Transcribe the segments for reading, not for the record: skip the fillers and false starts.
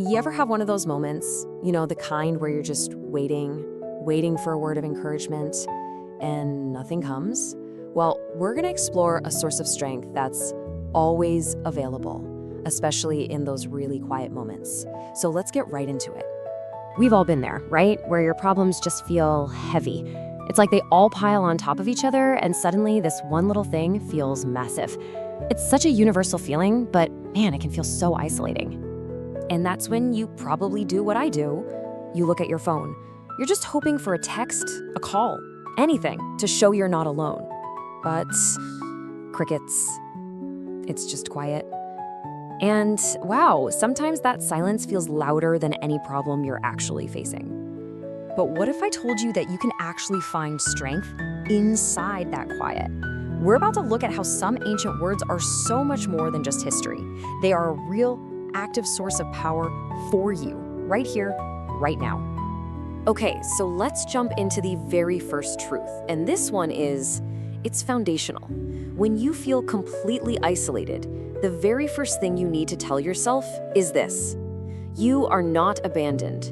You ever have one of those moments, the kind where you're just waiting for a word of encouragement, and nothing comes? Well, we're going to explore a source of strength that's always available, especially in those really quiet moments. So let's get right into it. We've all been there, right? Where your problems just feel heavy. It's like they all pile on top of each other, and suddenly this one little thing feels massive. It's such a universal feeling, but man, it can feel so isolating. And that's when you probably do what I do. You look at your phone. You're just hoping for a text, a call, anything to show you're not alone. But crickets. It's just quiet. And wow, sometimes that silence feels louder than any problem you're actually facing. But what if I told you that you can actually find strength inside that quiet? We're about to look at how some ancient words are so much more than just history. They are a real, active source of power for you, right here, right now. Okay, so let's jump into the very first truth. And this one is, it's foundational. When you feel completely isolated, the very first thing you need to tell yourself is this: you are not abandoned.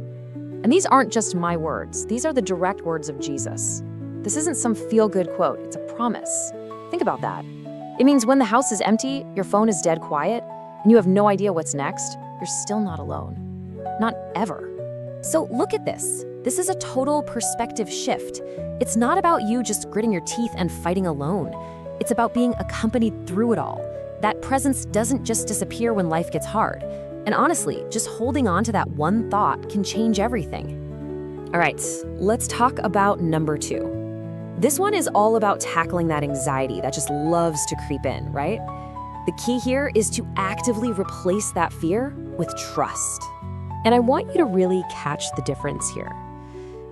And these aren't just my words. These are the direct words of Jesus. This isn't some feel-good quote. It's a promise. Think about that. It means when the house is empty, your phone is dead quiet, and you have no idea what's next, you're still not alone. Not ever. So look at this. This is a total perspective shift. It's not about you just gritting your teeth and fighting alone. It's about being accompanied through it all. That presence doesn't just disappear when life gets hard. And honestly, just holding on to that one thought can change everything. All right, let's talk about number 2. This one is all about tackling that anxiety that just loves to creep in, right? The key here is to actively replace that fear with trust. And I want you to really catch the difference here.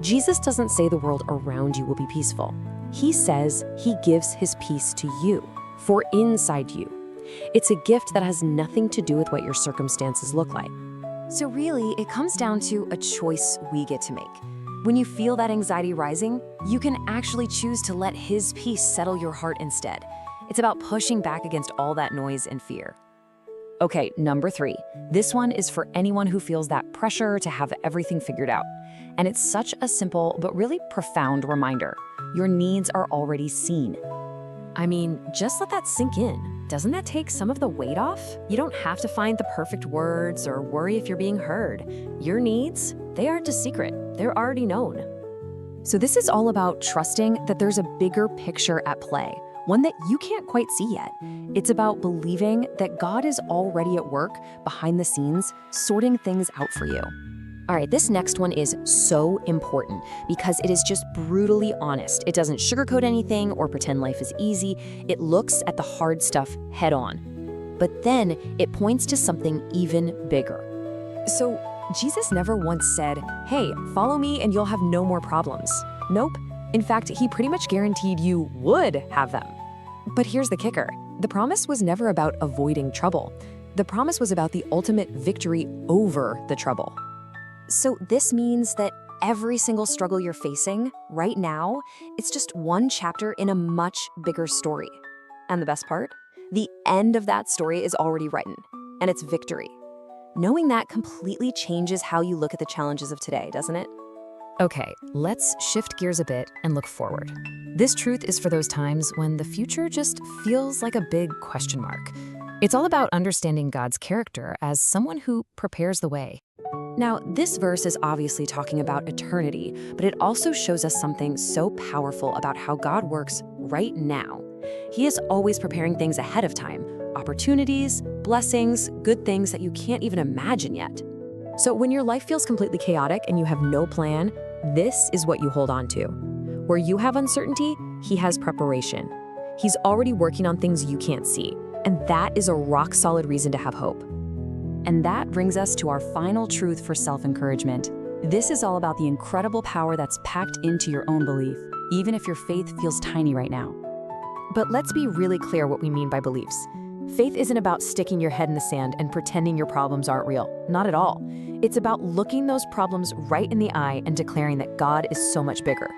Jesus doesn't say the world around you will be peaceful. He says he gives his peace to you, for inside you. It's a gift that has nothing to do with what your circumstances look like. So really, it comes down to a choice we get to make. When you feel that anxiety rising, you can actually choose to let his peace settle your heart instead. It's about pushing back against all that noise and fear. Okay, number 3. This one is for anyone who feels that pressure to have everything figured out. And it's such a simple but really profound reminder. Your needs are already seen. I mean, just let that sink in. Doesn't that take some of the weight off? You don't have to find the perfect words or worry if you're being heard. Your needs, they aren't a secret. They're already known. So this is all about trusting that there's a bigger picture at play, one that you can't quite see yet. It's about believing that God is already at work behind the scenes, sorting things out for you. All right, this next one is so important because it is just brutally honest. It doesn't sugarcoat anything or pretend life is easy. It looks at the hard stuff head on. But then it points to something even bigger. So Jesus never once said, hey, follow me and you'll have no more problems. Nope. In fact, he pretty much guaranteed you would have them. But here's the kicker. The promise was never about avoiding trouble. The promise was about the ultimate victory over the trouble. So this means that every single struggle you're facing right now, it's just one chapter in a much bigger story. And the best part? The end of that story is already written, and it's victory. Knowing that completely changes how you look at the challenges of today, doesn't it? Okay, let's shift gears a bit and look forward. This truth is for those times when the future just feels like a big question mark. It's all about understanding God's character as someone who prepares the way. Now, this verse is obviously talking about eternity, but it also shows us something so powerful about how God works right now. He is always preparing things ahead of time, opportunities, blessings, good things that you can't even imagine yet. So when your life feels completely chaotic and you have no plan, this is what you hold on to. Where you have uncertainty, he has preparation. He's already working on things you can't see, and that is a rock-solid reason to have hope. And that brings us to our final truth for self-encouragement. This is all about the incredible power that's packed into your own belief, even if your faith feels tiny right now. But let's be really clear what we mean by beliefs. Faith isn't about sticking your head in the sand and pretending your problems aren't real. Not at all. It's about looking those problems right in the eye and declaring that God is so much bigger.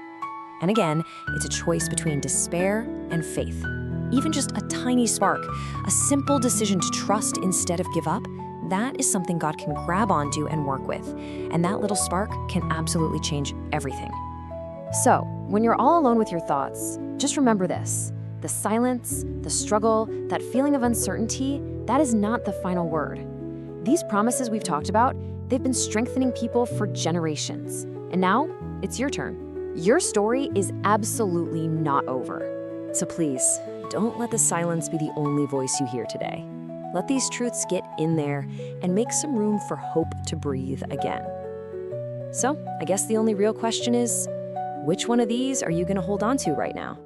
And again, it's a choice between despair and faith. Even just a tiny spark, a simple decision to trust instead of give up, that is something God can grab onto and work with. And that little spark can absolutely change everything. So, when you're all alone with your thoughts, just remember this. The silence, the struggle, that feeling of uncertainty, that is not the final word. These promises we've talked about, they've been strengthening people for generations. And now, it's your turn. Your story is absolutely not over. So please, don't let the silence be the only voice you hear today. Let these truths get in there and make some room for hope to breathe again. So, I guess the only real question is, which one of these are you going to hold on to right now?